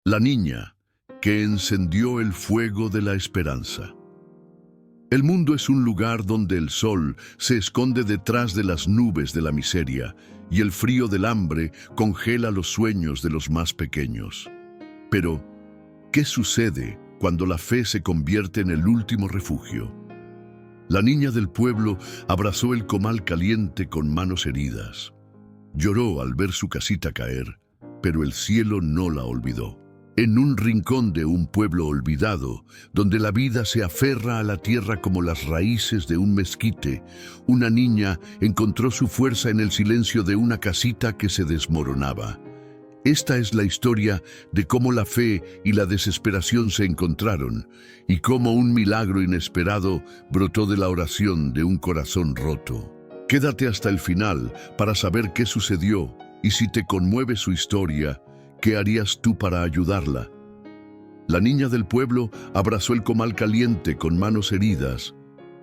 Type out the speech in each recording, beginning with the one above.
La niña que encendió el fuego de la esperanza. El mundo es un lugar donde el sol se esconde detrás de las nubes de la miseria y el frío del hambre congela los sueños de los más pequeños. Pero, ¿qué sucede cuando la fe se convierte en el último refugio? La niña del pueblo abrazó el comal caliente con manos heridas. Lloró al ver su casita caer, pero el cielo no la olvidó. En un rincón de un pueblo olvidado, donde la vida se aferra a la tierra como las raíces de un mezquite, una niña encontró su fuerza en el silencio de una casita que se desmoronaba. Esta es la historia de cómo la fe y la desesperación se encontraron y cómo un milagro inesperado brotó de la oración de un corazón roto. Quédate hasta el final para saber qué sucedió y si te conmueve su historia, ¿qué harías tú para ayudarla? La niña del pueblo abrazó el comal caliente con manos heridas.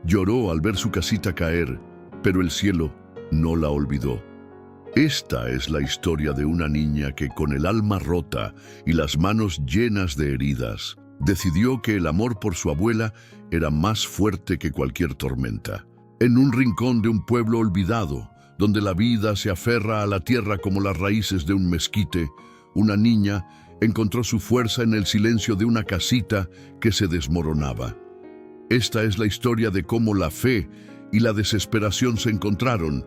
Lloró al ver su casita caer, pero el cielo no la olvidó. Esta es la historia de una niña que con el alma rota y las manos llenas de heridas, decidió que el amor por su abuela era más fuerte que cualquier tormenta. En un rincón de un pueblo olvidado, donde la vida se aferra a la tierra como las raíces de un mezquite, una niña encontró su fuerza en el silencio de una casita que se desmoronaba. Esta es la historia de cómo la fe y la desesperación se encontraron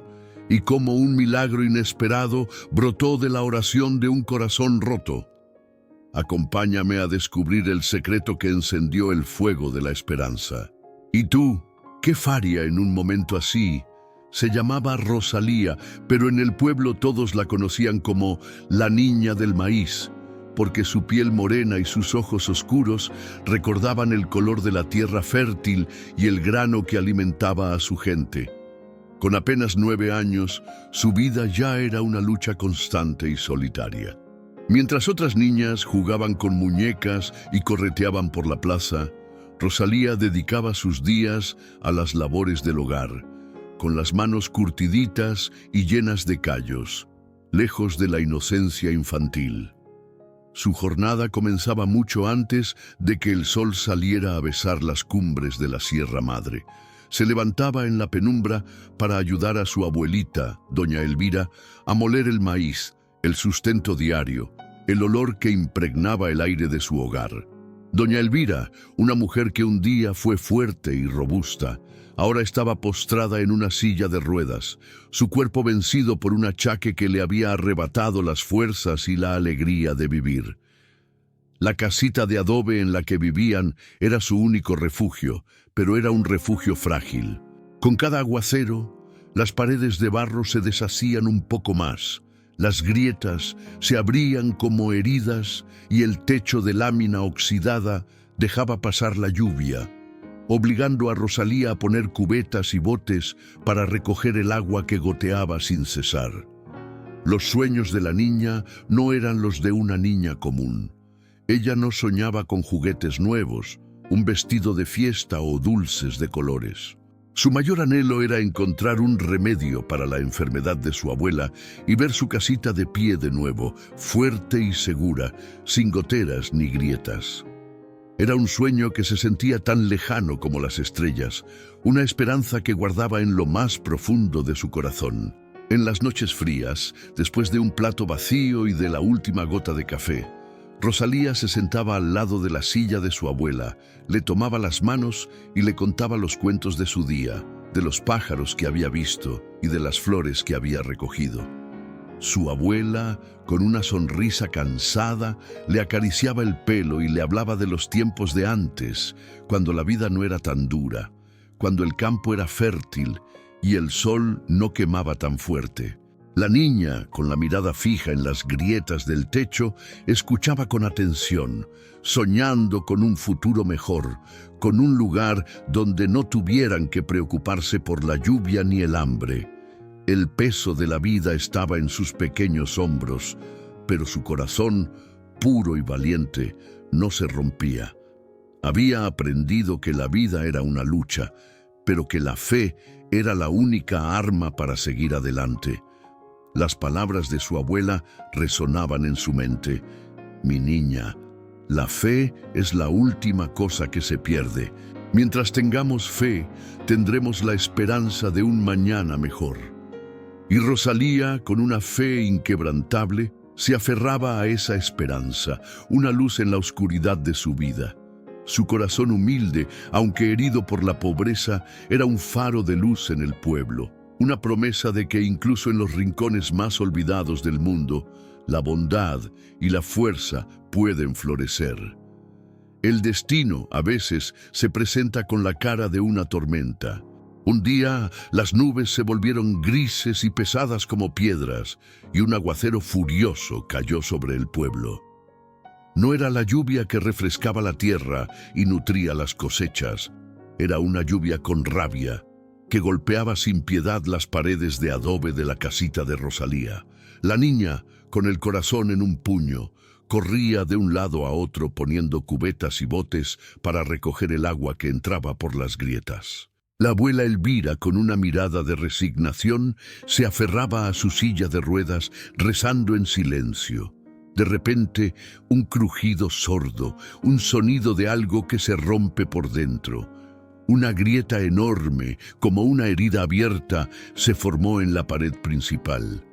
y cómo un milagro inesperado brotó de la oración de un corazón roto. Acompáñame a descubrir el secreto que encendió el fuego de la esperanza. ¿Y tú, qué faría en un momento así? Se llamaba Rosalía, pero en el pueblo todos la conocían como la niña del maíz, porque su piel morena y sus ojos oscuros recordaban el color de la tierra fértil y el grano que alimentaba a su gente. Con apenas 9 años, su vida ya era una lucha constante y solitaria. Mientras otras niñas jugaban con muñecas y correteaban por la plaza, Rosalía dedicaba sus días a las labores del hogar, con las manos curtiditas y llenas de callos, lejos de la inocencia infantil. Su jornada comenzaba mucho antes de que el sol saliera a besar las cumbres de la Sierra Madre. Se levantaba en la penumbra para ayudar a su abuelita, doña Elvira, a moler el maíz, el sustento diario, el olor que impregnaba el aire de su hogar. Doña Elvira, una mujer que un día fue fuerte y robusta, ahora estaba postrada en una silla de ruedas, su cuerpo vencido por un achaque que le había arrebatado las fuerzas y la alegría de vivir. La casita de adobe en la que vivían era su único refugio, pero era un refugio frágil. Con cada aguacero, las paredes de barro se deshacían un poco más, las grietas se abrían como heridas y el techo de lámina oxidada dejaba pasar la lluvia, obligando a Rosalía a poner cubetas y botes para recoger el agua que goteaba sin cesar. Los sueños de la niña no eran los de una niña común. Ella no soñaba con juguetes nuevos, un vestido de fiesta o dulces de colores. Su mayor anhelo era encontrar un remedio para la enfermedad de su abuela y ver su casita de pie de nuevo, fuerte y segura, sin goteras ni grietas. Era un sueño que se sentía tan lejano como las estrellas, una esperanza que guardaba en lo más profundo de su corazón. En las noches frías, después de un plato vacío y de la última gota de café, Rosalía se sentaba al lado de la silla de su abuela, le tomaba las manos y le contaba los cuentos de su día, de los pájaros que había visto y de las flores que había recogido. Su abuela, con una sonrisa cansada, le acariciaba el pelo y le hablaba de los tiempos de antes, cuando la vida no era tan dura, cuando el campo era fértil y el sol no quemaba tan fuerte. La niña, con la mirada fija en las grietas del techo, escuchaba con atención, soñando con un futuro mejor, con un lugar donde no tuvieran que preocuparse por la lluvia ni el hambre. El peso de la vida estaba en sus pequeños hombros, pero su corazón, puro y valiente, no se rompía. Había aprendido que la vida era una lucha, pero que la fe era la única arma para seguir adelante. Las palabras de su abuela resonaban en su mente. Mi niña, la fe es la última cosa que se pierde. Mientras tengamos fe, tendremos la esperanza de un mañana mejor. Y Rosalía, con una fe inquebrantable, se aferraba a esa esperanza, una luz en la oscuridad de su vida. Su corazón humilde, aunque herido por la pobreza, era un faro de luz en el pueblo, una promesa de que incluso en los rincones más olvidados del mundo, la bondad y la fuerza pueden florecer. El destino, a veces, se presenta con la cara de una tormenta. Un día, las nubes se volvieron grises y pesadas como piedras, y un aguacero furioso cayó sobre el pueblo. No era la lluvia que refrescaba la tierra y nutría las cosechas. Era una lluvia con rabia, que golpeaba sin piedad las paredes de adobe de la casita de Rosalía. La niña, con el corazón en un puño, corría de un lado a otro poniendo cubetas y botes para recoger el agua que entraba por las grietas. La abuela Elvira, con una mirada de resignación, se aferraba a su silla de ruedas, rezando en silencio. De repente, un crujido sordo, un sonido de algo que se rompe por dentro. Una grieta enorme, como una herida abierta, se formó en la pared principal.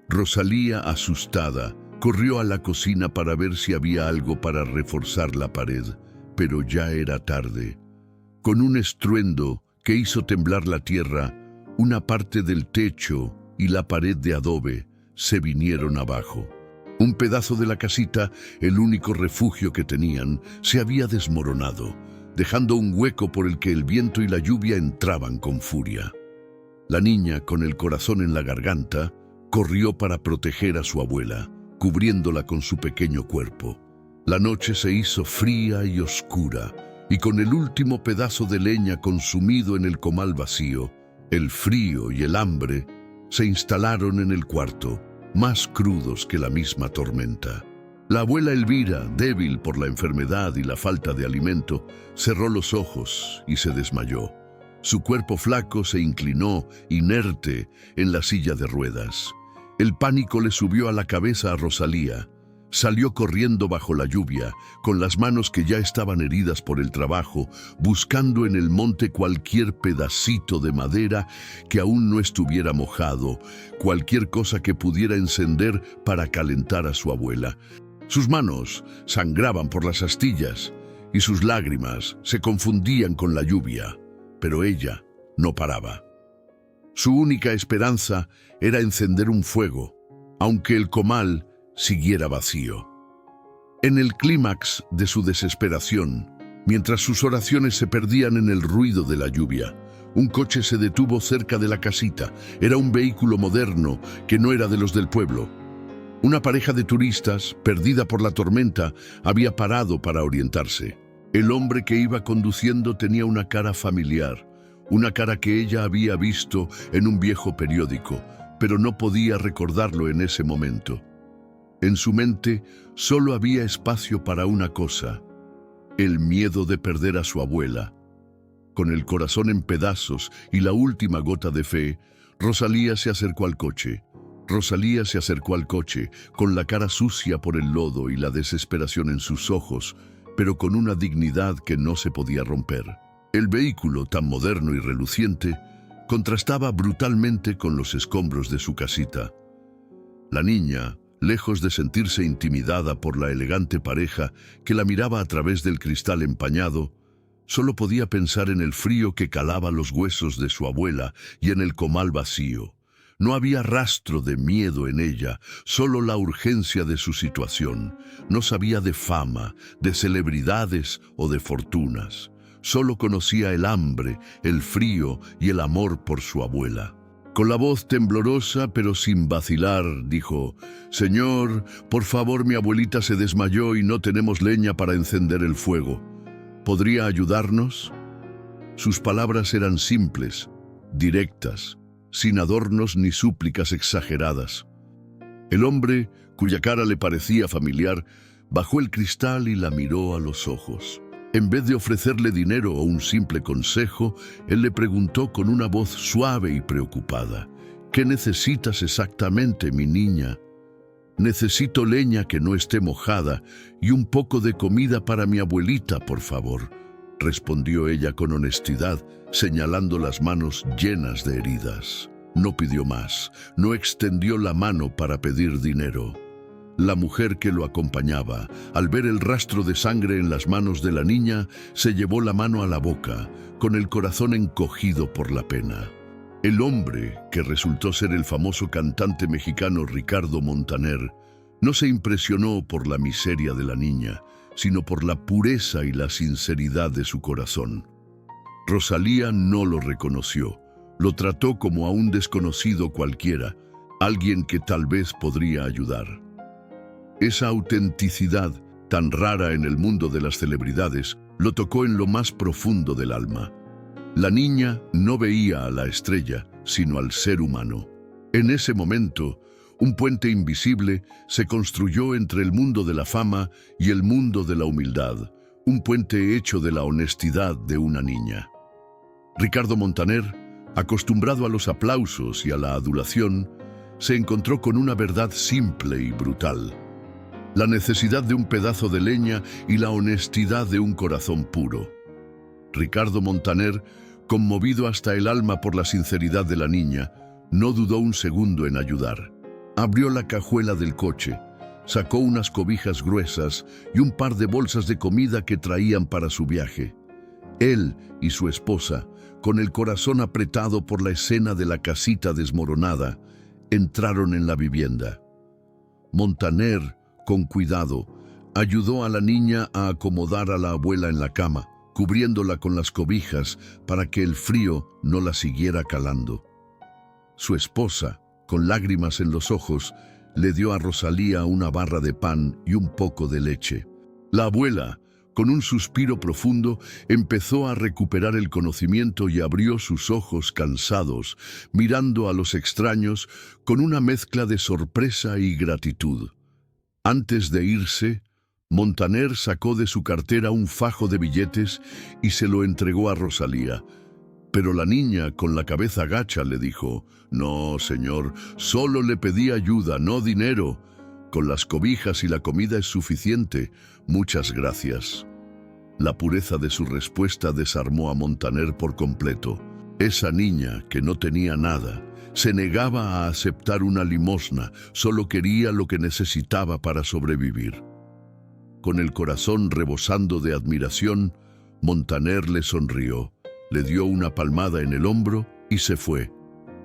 Rosalía, asustada, corrió a la cocina para ver si había algo para reforzar la pared, pero ya era tarde. Con un estruendo que hizo temblar la tierra, una parte del techo y la pared de adobe se vinieron abajo. Un pedazo de la casita, el único refugio que tenían, se había desmoronado, dejando un hueco por el que el viento y la lluvia entraban con furia. La niña, con el corazón en la garganta, corrió para proteger a su abuela, cubriéndola con su pequeño cuerpo. La noche se hizo fría y oscura, y con el último pedazo de leña consumido en el comal vacío, el frío y el hambre se instalaron en el cuarto, más crudos que la misma tormenta. La abuela Elvira, débil por la enfermedad y la falta de alimento, cerró los ojos y se desmayó. Su cuerpo flaco se inclinó, inerte, en la silla de ruedas. El pánico le subió a la cabeza a Rosalía. Salió corriendo bajo la lluvia, con las manos que ya estaban heridas por el trabajo, buscando en el monte cualquier pedacito de madera que aún no estuviera mojado, cualquier cosa que pudiera encender para calentar a su abuela. Sus manos sangraban por las astillas y sus lágrimas se confundían con la lluvia, pero ella no paraba. Su única esperanza era encender un fuego, aunque el comal siguiera vacío. En el clímax de su desesperación, mientras sus oraciones se perdían en el ruido de la lluvia, un coche se detuvo cerca de la casita. Era un vehículo moderno que no era de los del pueblo. Una pareja de turistas, perdida por la tormenta, había parado para orientarse. El hombre que iba conduciendo tenía una cara familiar, una cara que ella había visto en un viejo periódico, pero no podía recordarlo en ese momento. En su mente solo había espacio para una cosa: el miedo de perder a su abuela. Con el corazón en pedazos y la última gota de fe, Rosalía se acercó al coche. Rosalía se acercó al coche, con la cara sucia por el lodo y la desesperación en sus ojos, pero con una dignidad que no se podía romper. El vehículo, tan moderno y reluciente, contrastaba brutalmente con los escombros de su casita. La niña, lejos de sentirse intimidada por la elegante pareja que la miraba a través del cristal empañado, solo podía pensar en el frío que calaba los huesos de su abuela y en el comal vacío. No había rastro de miedo en ella, solo la urgencia de su situación. No sabía de fama, de celebridades o de fortunas. Solo conocía el hambre, el frío y el amor por su abuela. Con la voz temblorosa, pero sin vacilar, dijo: «Señor, por favor, mi abuelita se desmayó y no tenemos leña para encender el fuego. ¿Podría ayudarnos?». Sus palabras eran simples, directas, sin adornos ni súplicas exageradas. El hombre, cuya cara le parecía familiar, bajó el cristal y la miró a los ojos. En vez de ofrecerle dinero o un simple consejo, él le preguntó con una voz suave y preocupada: «¿Qué necesitas exactamente, mi niña?». Necesito leña que no esté mojada y un poco de comida para mi abuelita, por favor, respondió ella con honestidad, señalando las manos llenas de heridas. No pidió más, no extendió la mano para pedir dinero. La mujer que lo acompañaba, al ver el rastro de sangre en las manos de la niña, se llevó la mano a la boca, con el corazón encogido por la pena. El hombre, que resultó ser el famoso cantante mexicano Ricardo Montaner, no se impresionó por la miseria de la niña, sino por la pureza y la sinceridad de su corazón. Rosalía no lo reconoció, lo trató como a un desconocido cualquiera, alguien que tal vez podría ayudar. Esa autenticidad, tan rara en el mundo de las celebridades, lo tocó en lo más profundo del alma. La niña no veía a la estrella, sino al ser humano. En ese momento, un puente invisible se construyó entre el mundo de la fama y el mundo de la humildad, un puente hecho de la honestidad de una niña. Ricardo Montaner, acostumbrado a los aplausos y a la adulación, se encontró con una verdad simple y brutal: la necesidad de un pedazo de leña y la honestidad de un corazón puro. Ricardo Montaner, conmovido hasta el alma por la sinceridad de la niña, no dudó un segundo en ayudar. Abrió la cajuela del coche, sacó unas cobijas gruesas y un par de bolsas de comida que traían para su viaje. Él y su esposa, con el corazón apretado por la escena de la casita desmoronada, entraron en la vivienda. Montaner, con cuidado, ayudó a la niña a acomodar a la abuela en la cama, cubriéndola con las cobijas para que el frío no la siguiera calando. Su esposa, con lágrimas en los ojos, le dio a Rosalía una barra de pan y un poco de leche. La abuela, con un suspiro profundo, empezó a recuperar el conocimiento y abrió sus ojos cansados, mirando a los extraños con una mezcla de sorpresa y gratitud. Antes de irse, Montaner sacó de su cartera un fajo de billetes y se lo entregó a Rosalía. Pero la niña, con la cabeza gacha, le dijo: «No, señor, solo le pedí ayuda, no dinero. Con las cobijas y la comida es suficiente. Muchas gracias». La pureza de su respuesta desarmó a Montaner por completo. Esa niña, que no tenía nada, se negaba a aceptar una limosna, solo quería lo que necesitaba para sobrevivir. Con el corazón rebosando de admiración, Montaner le sonrió, le dio una palmada en el hombro y se fue.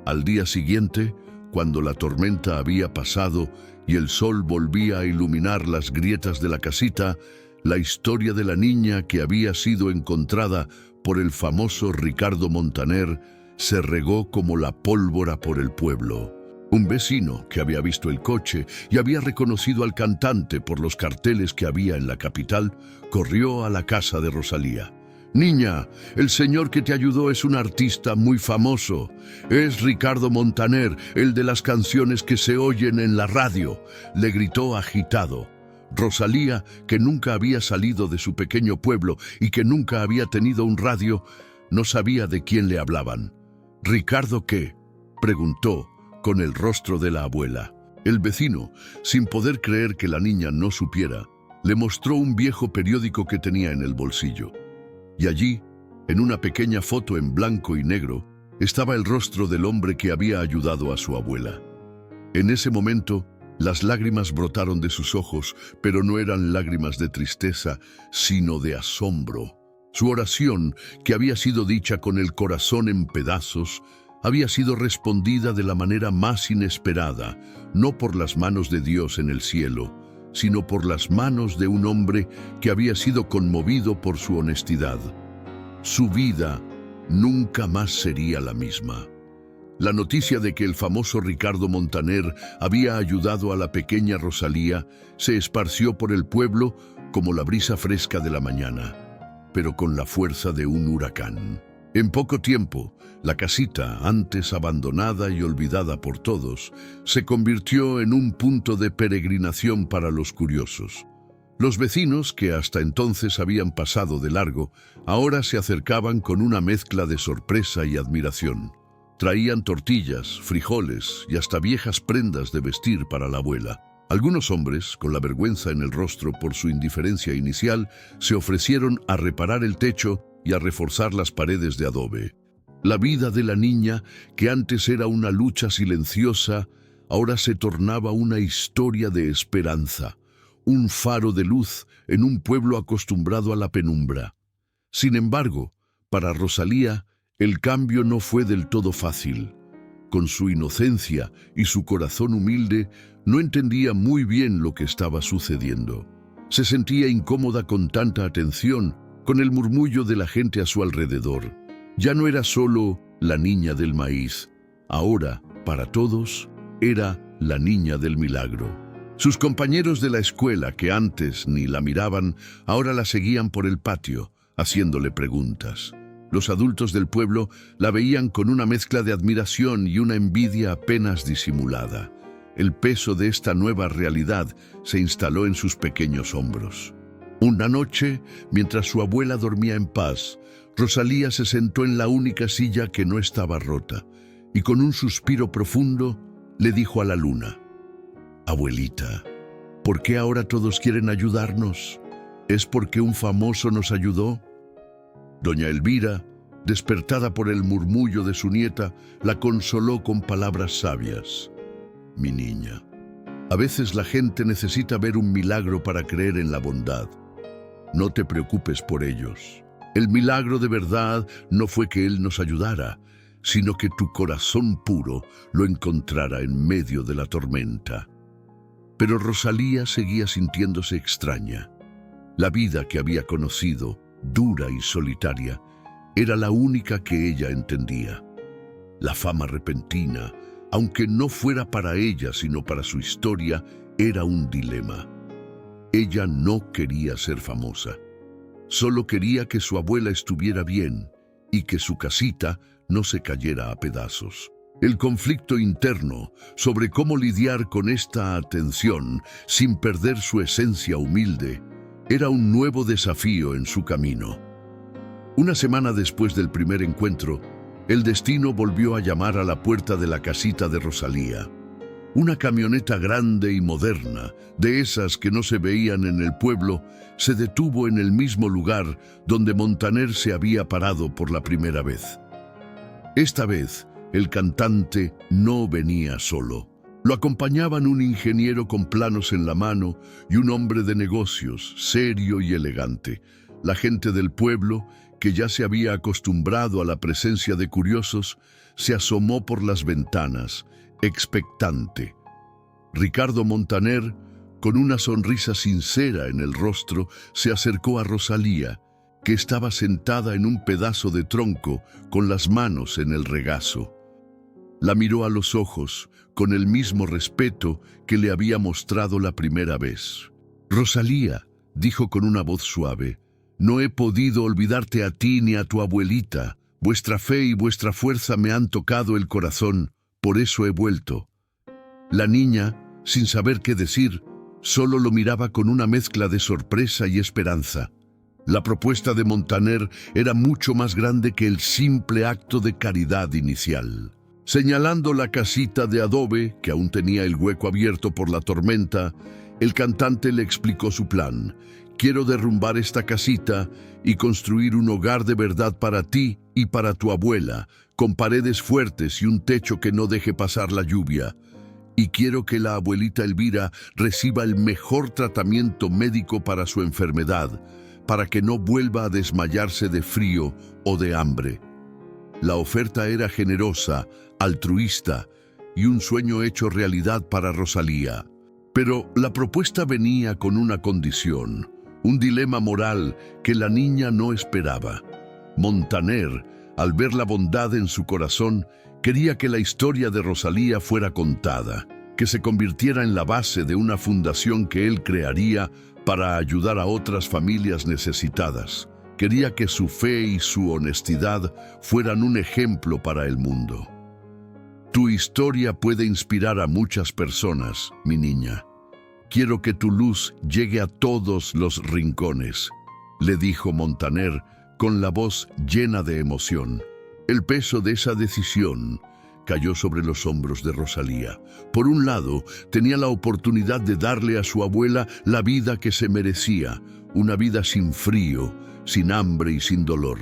Al día siguiente, cuando la tormenta había pasado y el sol volvía a iluminar las grietas de la casita, la historia de la niña que había sido encontrada por el famoso Ricardo Montaner se regó como la pólvora por el pueblo. Un vecino que había visto el coche y había reconocido al cantante por los carteles que había en la capital, corrió a la casa de Rosalía. «Niña, el señor que te ayudó es un artista muy famoso. Es Ricardo Montaner, el de las canciones que se oyen en la radio», le gritó agitado. Rosalía, que nunca había salido de su pequeño pueblo y que nunca había tenido un radio, no sabía de quién le hablaban. «¿Ricardo qué?», preguntó, con el rostro de la abuela. El vecino, sin poder creer que la niña no supiera, le mostró un viejo periódico que tenía en el bolsillo. Y allí, en una pequeña foto en blanco y negro, estaba el rostro del hombre que había ayudado a su abuela. En ese momento, las lágrimas brotaron de sus ojos, pero no eran lágrimas de tristeza, sino de asombro. Su oración, que había sido dicha con el corazón en pedazos, había sido respondida de la manera más inesperada, no por las manos de Dios en el cielo, sino por las manos de un hombre que había sido conmovido por su honestidad. Su vida nunca más sería la misma. La noticia de que el famoso Ricardo Montaner había ayudado a la pequeña Rosalía se esparció por el pueblo como la brisa fresca de la mañana, pero con la fuerza de un huracán. En poco tiempo, la casita, antes abandonada y olvidada por todos, se convirtió en un punto de peregrinación para los curiosos. Los vecinos, que hasta entonces habían pasado de largo, ahora se acercaban con una mezcla de sorpresa y admiración. Traían tortillas, frijoles y hasta viejas prendas de vestir para la abuela. Algunos hombres, con la vergüenza en el rostro por su indiferencia inicial, se ofrecieron a reparar el techo y a reforzar las paredes de adobe. La vida de la niña, que antes era una lucha silenciosa, ahora se tornaba una historia de esperanza, un faro de luz en un pueblo acostumbrado a la penumbra. Sin embargo, para Rosalía, el cambio no fue del todo fácil. Con su inocencia y su corazón humilde, no entendía muy bien lo que estaba sucediendo. Se sentía incómoda con tanta atención, con el murmullo de la gente a su alrededor. Ya no era solo la niña del maíz. Ahora, para todos, era la niña del milagro. Sus compañeros de la escuela, que antes ni la miraban, ahora la seguían por el patio, haciéndole preguntas. Los adultos del pueblo la veían con una mezcla de admiración y una envidia apenas disimulada. El peso de esta nueva realidad se instaló en sus pequeños hombros. Una noche, mientras su abuela dormía en paz, Rosalía se sentó en la única silla que no estaba rota y con un suspiro profundo le dijo a la luna: «Abuelita, ¿por qué ahora todos quieren ayudarnos? ¿Es porque un famoso nos ayudó?». Doña Elvira, despertada por el murmullo de su nieta, la consoló con palabras sabias. «Mi niña, a veces la gente necesita ver un milagro para creer en la bondad. No te preocupes por ellos. El milagro de verdad no fue que Él nos ayudara, sino que tu corazón puro lo encontrara en medio de la tormenta». Pero Rosalía seguía sintiéndose extraña. La vida que había conocido, dura y solitaria, era la única que ella entendía. La fama repentina, aunque no fuera para ella sino para su historia, era un dilema. Ella no quería ser famosa. Solo quería que su abuela estuviera bien y que su casita no se cayera a pedazos. El conflicto interno sobre cómo lidiar con esta atención sin perder su esencia humilde era un nuevo desafío en su camino. Una semana después del primer encuentro, el destino volvió a llamar a la puerta de la casita de Rosalía. Una camioneta grande y moderna, de esas que no se veían en el pueblo, se detuvo en el mismo lugar donde Montaner se había parado por la primera vez. Esta vez, el cantante no venía solo. Lo acompañaban un ingeniero con planos en la mano y un hombre de negocios, serio y elegante. La gente del pueblo, que ya se había acostumbrado a la presencia de curiosos, se asomó por las ventanas, expectante. Ricardo Montaner, con una sonrisa sincera en el rostro, se acercó a Rosalía, que estaba sentada en un pedazo de tronco con las manos en el regazo. La miró a los ojos con el mismo respeto que le había mostrado la primera vez. «Rosalía», dijo con una voz suave, «no he podido olvidarte a ti ni a tu abuelita. Vuestra fe y vuestra fuerza me han tocado el corazón, por eso he vuelto». La niña, sin saber qué decir, solo lo miraba con una mezcla de sorpresa y esperanza. La propuesta de Montaner era mucho más grande que el simple acto de caridad inicial. Señalando la casita de adobe, que aún tenía el hueco abierto por la tormenta, el cantante le explicó su plan. «Quiero derrumbar esta casita y construir un hogar de verdad para ti y para tu abuela, con paredes fuertes y un techo que no deje pasar la lluvia. Y quiero que la abuelita Elvira reciba el mejor tratamiento médico para su enfermedad, para que no vuelva a desmayarse de frío o de hambre». La oferta era generosa, altruista y un sueño hecho realidad para Rosalía. Pero la propuesta venía con una condición, un dilema moral que la niña no esperaba. Montaner, al ver la bondad en su corazón, quería que la historia de Rosalía fuera contada, que se convirtiera en la base de una fundación que él crearía para ayudar a otras familias necesitadas. Quería que su fe y su honestidad fueran un ejemplo para el mundo. «Tu historia puede inspirar a muchas personas, mi niña. Quiero que tu luz llegue a todos los rincones», le dijo Montaner con la voz llena de emoción. El peso de esa decisión cayó sobre los hombros de Rosalía. Por un lado, tenía la oportunidad de darle a su abuela la vida que se merecía, una vida sin frío, sin hambre y sin dolor.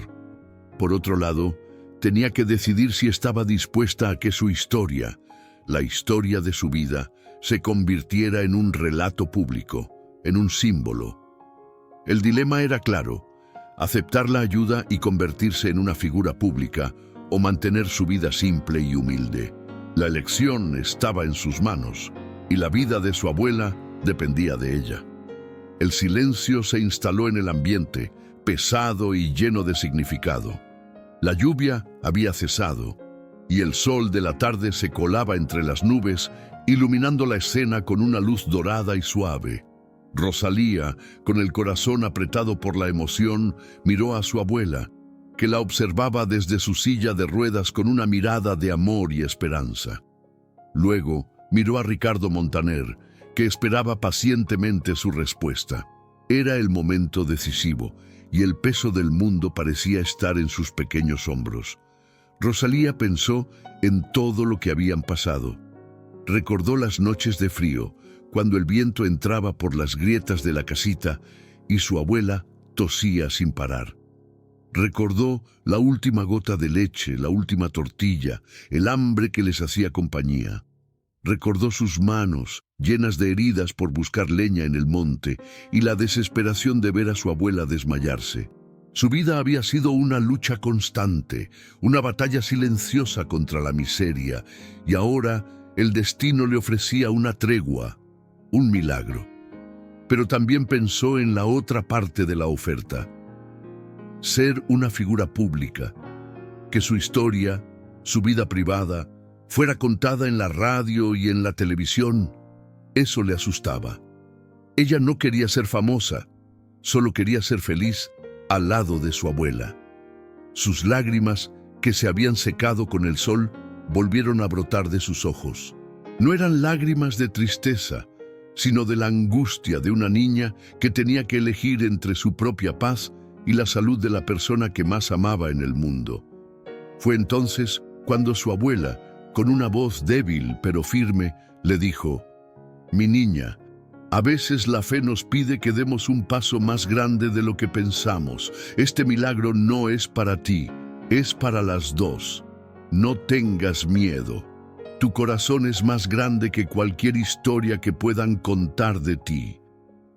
Por otro lado, tenía que decidir si estaba dispuesta a que su historia, la historia de su vida, se convirtiera en un relato público, en un símbolo. El dilema era claro: aceptar la ayuda y convertirse en una figura pública, o mantener su vida simple y humilde. La elección estaba en sus manos, y la vida de su abuela dependía de ella. El silencio se instaló en el ambiente, pesado y lleno de significado. La lluvia había cesado, y el sol de la tarde se colaba entre las nubes, iluminando la escena con una luz dorada y suave. Rosalía, con el corazón apretado por la emoción, miró a su abuela, que la observaba desde su silla de ruedas con una mirada de amor y esperanza. Luego miró a Ricardo Montaner, que esperaba pacientemente su respuesta. Era el momento decisivo, y el peso del mundo parecía estar en sus pequeños hombros. Rosalía pensó en todo lo que habían pasado. Recordó las noches de frío, cuando el viento entraba por las grietas de la casita y su abuela tosía sin parar. Recordó la última gota de leche, la última tortilla, el hambre que les hacía compañía. Recordó sus manos, llenas de heridas por buscar leña en el monte, y la desesperación de ver a su abuela desmayarse. Su vida había sido una lucha constante, una batalla silenciosa contra la miseria, y ahora el destino le ofrecía una tregua, un milagro. Pero también pensó en la otra parte de la oferta: ser una figura pública, que su historia, su vida privada, fuera contada en la radio y en la televisión. Eso le asustaba. Ella no quería ser famosa, solo quería ser feliz al lado de su abuela. Sus lágrimas, que se habían secado con el sol, volvieron a brotar de sus ojos. No eran lágrimas de tristeza, sino de la angustia de una niña que tenía que elegir entre su propia paz y la salud de la persona que más amaba en el mundo. Fue entonces cuando su abuela, con una voz débil pero firme, le dijo: «Mi niña, a veces la fe nos pide que demos un paso más grande de lo que pensamos. Este milagro no es para ti, es para las dos. No tengas miedo. Tu corazón es más grande que cualquier historia que puedan contar de ti».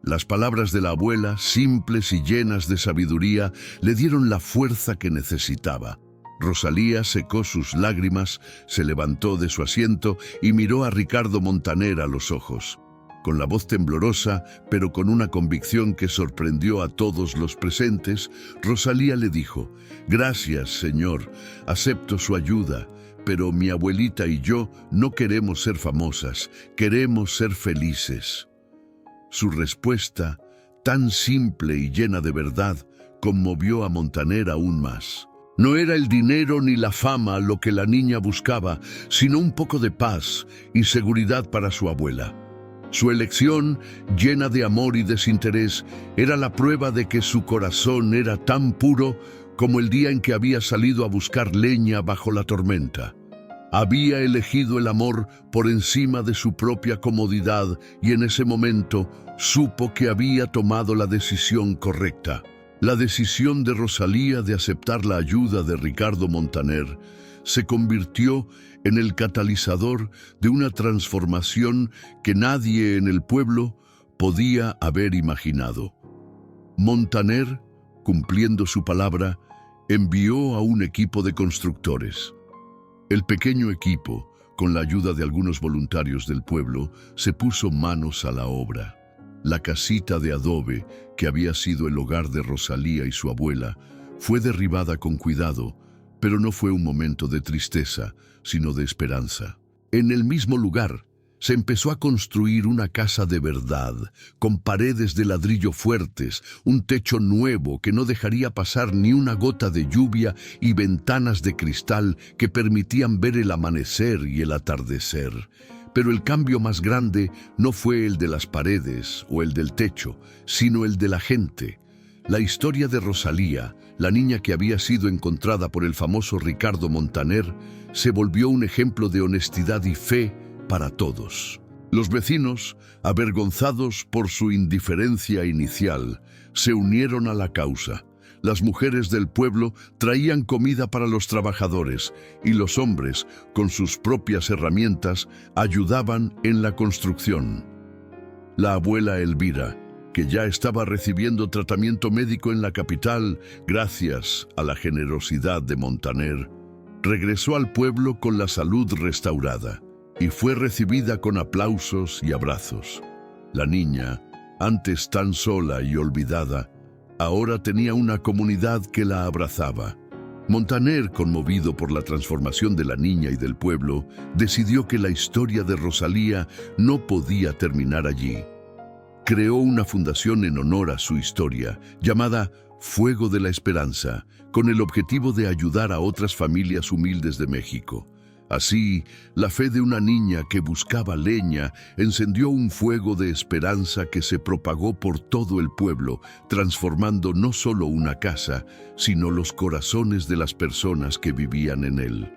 Las palabras de la abuela, simples y llenas de sabiduría, le dieron la fuerza que necesitaba. Rosalía secó sus lágrimas, se levantó de su asiento y miró a Ricardo Montaner a los ojos. Con la voz temblorosa, pero con una convicción que sorprendió a todos los presentes, Rosalía le dijo: «Gracias, señor, acepto su ayuda, pero mi abuelita y yo no queremos ser famosas, queremos ser felices». Su respuesta, tan simple y llena de verdad, conmovió a Montaner aún más. No era el dinero ni la fama lo que la niña buscaba, sino un poco de paz y seguridad para su abuela. Su elección, llena de amor y desinterés, era la prueba de que su corazón era tan puro como el día en que había salido a buscar leña bajo la tormenta. Había elegido el amor por encima de su propia comodidad y en ese momento supo que había tomado la decisión correcta. La decisión de Rosalía de aceptar la ayuda de Ricardo Montaner se convirtió en el catalizador de una transformación que nadie en el pueblo podía haber imaginado. Montaner, cumpliendo su palabra, envió a un equipo de constructores. El pequeño equipo, con la ayuda de algunos voluntarios del pueblo, se puso manos a la obra. La casita de adobe, que había sido el hogar de Rosalía y su abuela, fue derribada con cuidado, pero no fue un momento de tristeza, sino de esperanza. En el mismo lugar, se empezó a construir una casa de verdad, con paredes de ladrillo fuertes, un techo nuevo que no dejaría pasar ni una gota de lluvia y ventanas de cristal que permitían ver el amanecer y el atardecer. Pero el cambio más grande no fue el de las paredes o el del techo, sino el de la gente. La historia de Rosalía, la niña que había sido encontrada por el famoso Ricardo Montaner, se volvió un ejemplo de honestidad y fe para todos. Los vecinos, avergonzados por su indiferencia inicial, se unieron a la causa. Las mujeres del pueblo traían comida para los trabajadores y los hombres, con sus propias herramientas, ayudaban en la construcción. La abuela Elvira, que ya estaba recibiendo tratamiento médico en la capital gracias a la generosidad de Montaner, regresó al pueblo con la salud restaurada y fue recibida con aplausos y abrazos. La niña, antes tan sola y olvidada, ahora tenía una comunidad que la abrazaba. Montaner, conmovido por la transformación de la niña y del pueblo, decidió que la historia de Rosalía no podía terminar allí. Creó una fundación en honor a su historia, llamada Fuego de la Esperanza, con el objetivo de ayudar a otras familias humildes de México. Así, la fe de una niña que buscaba leña encendió un fuego de esperanza que se propagó por todo el pueblo, transformando no solo una casa, sino los corazones de las personas que vivían en él.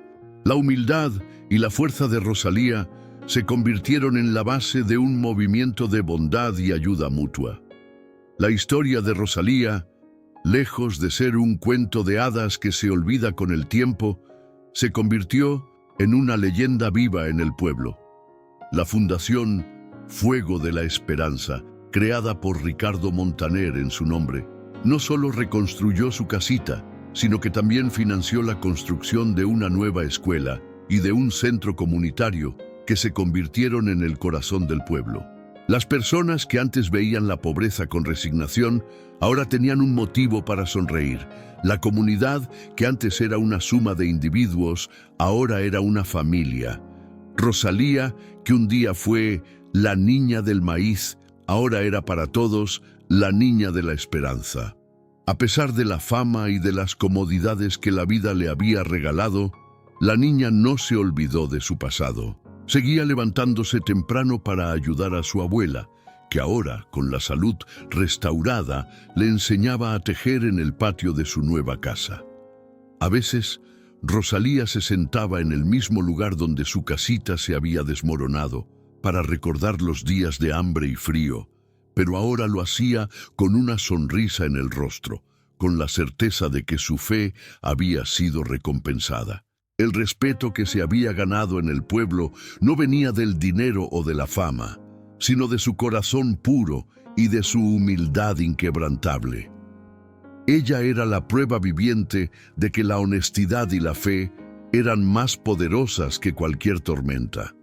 La humildad y la fuerza de Rosalía se convirtieron en la base de un movimiento de bondad y ayuda mutua. La historia de Rosalía, lejos de ser un cuento de hadas que se olvida con el tiempo, se convirtió en una leyenda viva en el pueblo. La Fundación Fuego de la Esperanza, creada por Ricardo Montaner en su nombre, no solo reconstruyó su casita, sino que también financió la construcción de una nueva escuela y de un centro comunitario que se convirtieron en el corazón del pueblo. Las personas que antes veían la pobreza con resignación, ahora tenían un motivo para sonreír. La comunidad, que antes era una suma de individuos, ahora era una familia. Rosalía, que un día fue la niña del maíz, ahora era para todos la niña de la esperanza. A pesar de la fama y de las comodidades que la vida le había regalado, la niña no se olvidó de su pasado. Seguía levantándose temprano para ayudar a su abuela, que ahora, con la salud restaurada, le enseñaba a tejer en el patio de su nueva casa. A veces, Rosalía se sentaba en el mismo lugar donde su casita se había desmoronado, para recordar los días de hambre y frío, pero ahora lo hacía con una sonrisa en el rostro, con la certeza de que su fe había sido recompensada. El respeto que se había ganado en el pueblo no venía del dinero o de la fama, sino de su corazón puro y de su humildad inquebrantable. Ella era la prueba viviente de que la honestidad y la fe eran más poderosas que cualquier tormenta.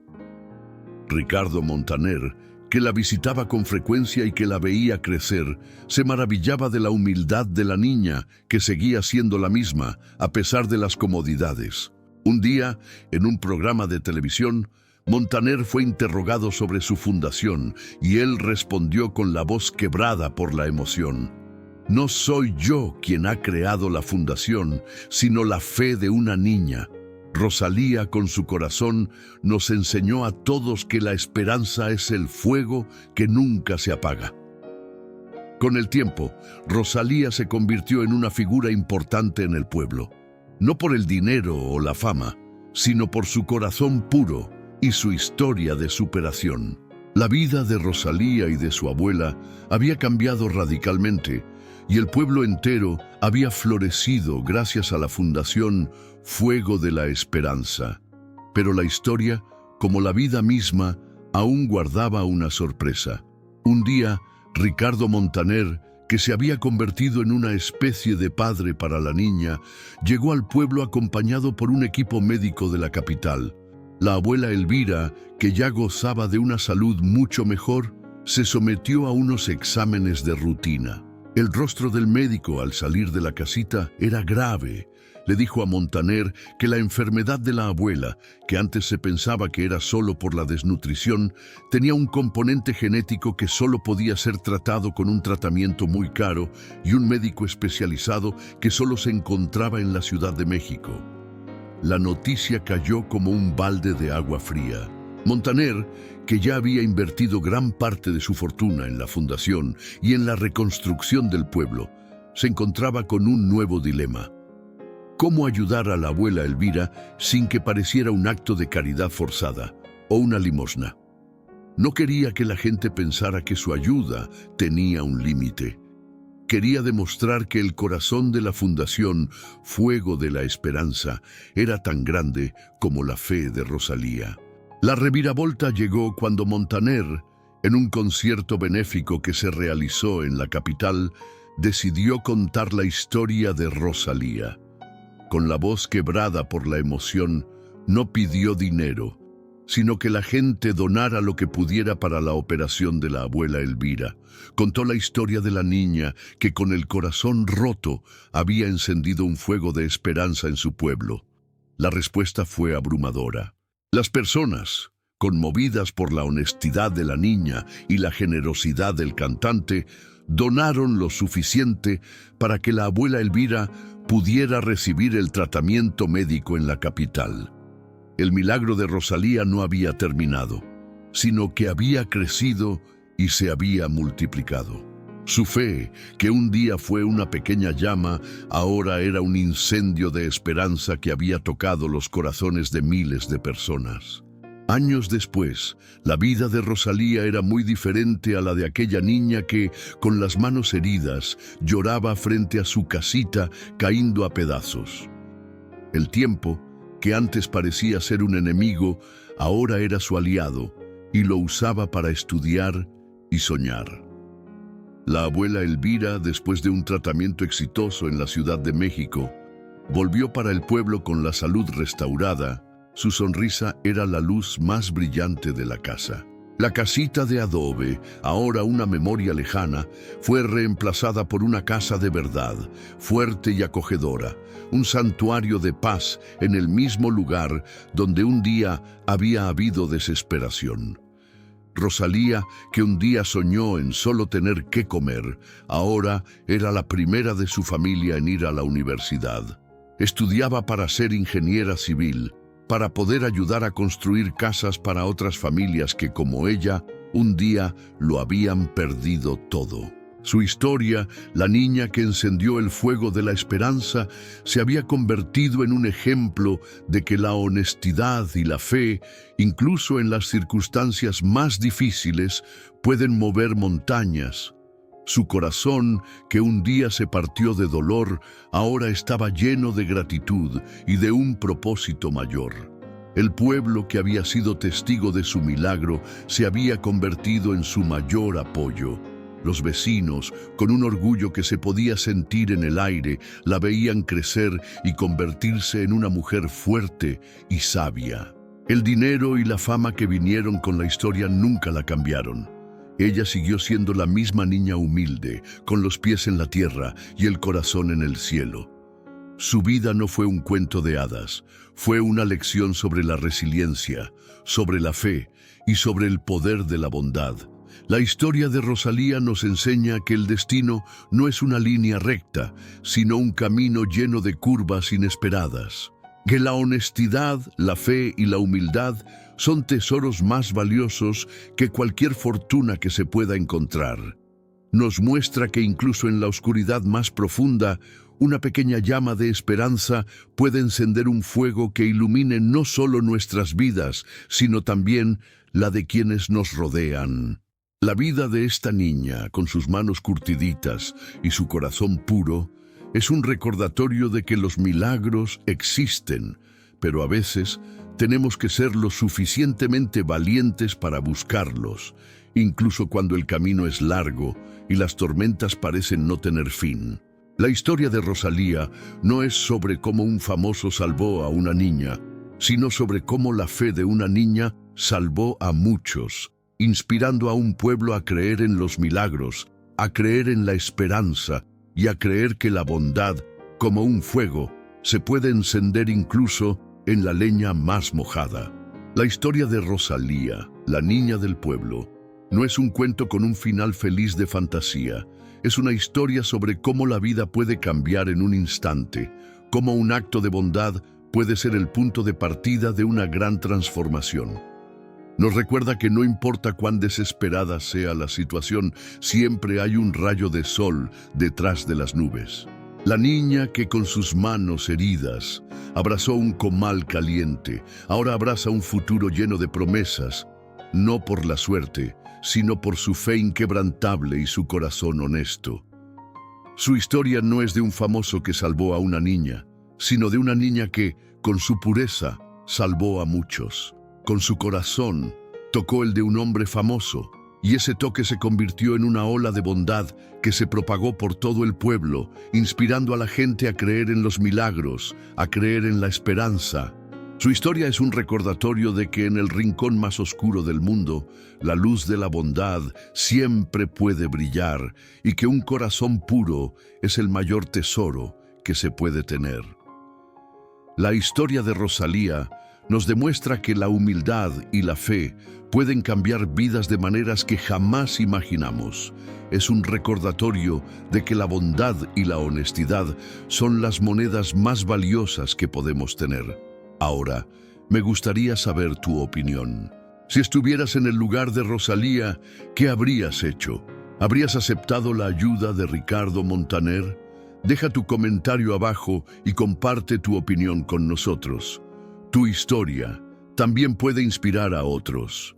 Ricardo Montaner, que la visitaba con frecuencia y que la veía crecer, se maravillaba de la humildad de la niña, que seguía siendo la misma, a pesar de las comodidades. Un día, en un programa de televisión, Montaner fue interrogado sobre su fundación y él respondió con la voz quebrada por la emoción. No soy yo quien ha creado la fundación, sino la fe de una niña. Rosalía, con su corazón, nos enseñó a todos que la esperanza es el fuego que nunca se apaga. Con el tiempo, Rosalía se convirtió en una figura importante en el pueblo. No por el dinero o la fama, sino por su corazón puro y su historia de superación. La vida de Rosalía y de su abuela había cambiado radicalmente y el pueblo entero había florecido gracias a la Fundación Fuego de la Esperanza. Pero la historia, como la vida misma, aún guardaba una sorpresa. Un día, Ricardo Montaner, que se había convertido en una especie de padre para la niña, llegó al pueblo acompañado por un equipo médico de la capital. La abuela Elvira, que ya gozaba de una salud mucho mejor, se sometió a unos exámenes de rutina. El rostro del médico al salir de la casita era grave. Le dijo a Montaner que la enfermedad de la abuela, que antes se pensaba que era solo por la desnutrición, tenía un componente genético que solo podía ser tratado con un tratamiento muy caro y un médico especializado que solo se encontraba en la Ciudad de México. La noticia cayó como un balde de agua fría. Montaner, que ya había invertido gran parte de su fortuna en la fundación y en la reconstrucción del pueblo, se encontraba con un nuevo dilema. ¿Cómo ayudar a la abuela Elvira sin que pareciera un acto de caridad forzada o una limosna? No quería que la gente pensara que su ayuda tenía un límite. Quería demostrar que el corazón de la Fundación Fuego de la Esperanza era tan grande como la fe de Rosalía. La reviravolta llegó cuando Montaner, en un concierto benéfico que se realizó en la capital, decidió contar la historia de Rosalía. Con la voz quebrada por la emoción, no pidió dinero, sino que la gente donara lo que pudiera para la operación de la abuela Elvira. Contó la historia de la niña que con el corazón roto había encendido un fuego de esperanza en su pueblo. La respuesta fue abrumadora. Las personas, conmovidas por la honestidad de la niña y la generosidad del cantante, donaron lo suficiente para que la abuela Elvira pudiera recibir el tratamiento médico en la capital. El milagro de Rosalía no había terminado, sino que había crecido y se había multiplicado. Su fe, que un día fue una pequeña llama, ahora era un incendio de esperanza que había tocado los corazones de miles de personas. Años después, la vida de Rosalía era muy diferente a la de aquella niña que, con las manos heridas, lloraba frente a su casita cayendo a pedazos. El tiempo, que antes parecía ser un enemigo, ahora era su aliado y lo usaba para estudiar y soñar. La abuela Elvira, después de un tratamiento exitoso en la Ciudad de México, volvió para el pueblo con la salud restaurada. Su sonrisa era la luz más brillante de la casa. La casita de adobe, ahora una memoria lejana, fue reemplazada por una casa de verdad, fuerte y acogedora, un santuario de paz en el mismo lugar donde un día había habido desesperación. Rosalía, que un día soñó en solo tener qué comer, ahora era la primera de su familia en ir a la universidad. Estudiaba para ser ingeniera civil, para poder ayudar a construir casas para otras familias que, como ella, un día lo habían perdido todo. Su historia, la niña que encendió el fuego de la esperanza, se había convertido en un ejemplo de que la honestidad y la fe, incluso en las circunstancias más difíciles, pueden mover montañas. Su corazón, que un día se partió de dolor, ahora estaba lleno de gratitud y de un propósito mayor. El pueblo que había sido testigo de su milagro se había convertido en su mayor apoyo. Los vecinos, con un orgullo que se podía sentir en el aire, la veían crecer y convertirse en una mujer fuerte y sabia. El dinero y la fama que vinieron con la historia nunca la cambiaron. Ella siguió siendo la misma niña humilde, con los pies en la tierra y el corazón en el cielo. Su vida no fue un cuento de hadas, fue una lección sobre la resiliencia, sobre la fe y sobre el poder de la bondad. La historia de Rosalía nos enseña que el destino no es una línea recta, sino un camino lleno de curvas inesperadas. Que la honestidad, la fe y la humildad son tesoros más valiosos que cualquier fortuna que se pueda encontrar. Nos muestra que incluso en la oscuridad más profunda, una pequeña llama de esperanza puede encender un fuego que ilumine no solo nuestras vidas, sino también la de quienes nos rodean. La vida de esta niña, con sus manos curtiditas y su corazón puro, es un recordatorio de que los milagros existen, pero a veces tenemos que ser lo suficientemente valientes para buscarlos, incluso cuando el camino es largo y las tormentas parecen no tener fin. La historia de Rosalía no es sobre cómo un famoso salvó a una niña, sino sobre cómo la fe de una niña salvó a muchos, inspirando a un pueblo a creer en los milagros, a creer en la esperanza y a creer que la bondad, como un fuego, se puede encender incluso en la leña más mojada. La historia de Rosalía, la niña del pueblo, no es un cuento con un final feliz de fantasía. Es una historia sobre cómo la vida puede cambiar en un instante, cómo un acto de bondad puede ser el punto de partida de una gran transformación. Nos recuerda que no importa cuán desesperada sea la situación, siempre hay un rayo de sol detrás de las nubes. La niña que con sus manos heridas abrazó un comal caliente, ahora abraza un futuro lleno de promesas, no por la suerte, sino por su fe inquebrantable y su corazón honesto. Su historia no es de un famoso que salvó a una niña, sino de una niña que, con su pureza, salvó a muchos. Con su corazón, tocó el de un hombre famoso, y ese toque se convirtió en una ola de bondad que se propagó por todo el pueblo, inspirando a la gente a creer en los milagros, a creer en la esperanza. Su historia es un recordatorio de que en el rincón más oscuro del mundo, la luz de la bondad siempre puede brillar y que un corazón puro es el mayor tesoro que se puede tener. La historia de Rosalía nos demuestra que la humildad y la fe pueden cambiar vidas de maneras que jamás imaginamos. Es un recordatorio de que la bondad y la honestidad son las monedas más valiosas que podemos tener. Ahora, me gustaría saber tu opinión. Si estuvieras en el lugar de Rosalía, ¿qué habrías hecho? ¿Habrías aceptado la ayuda de Ricardo Montaner? Deja tu comentario abajo y comparte tu opinión con nosotros. Tu historia también puede inspirar a otros.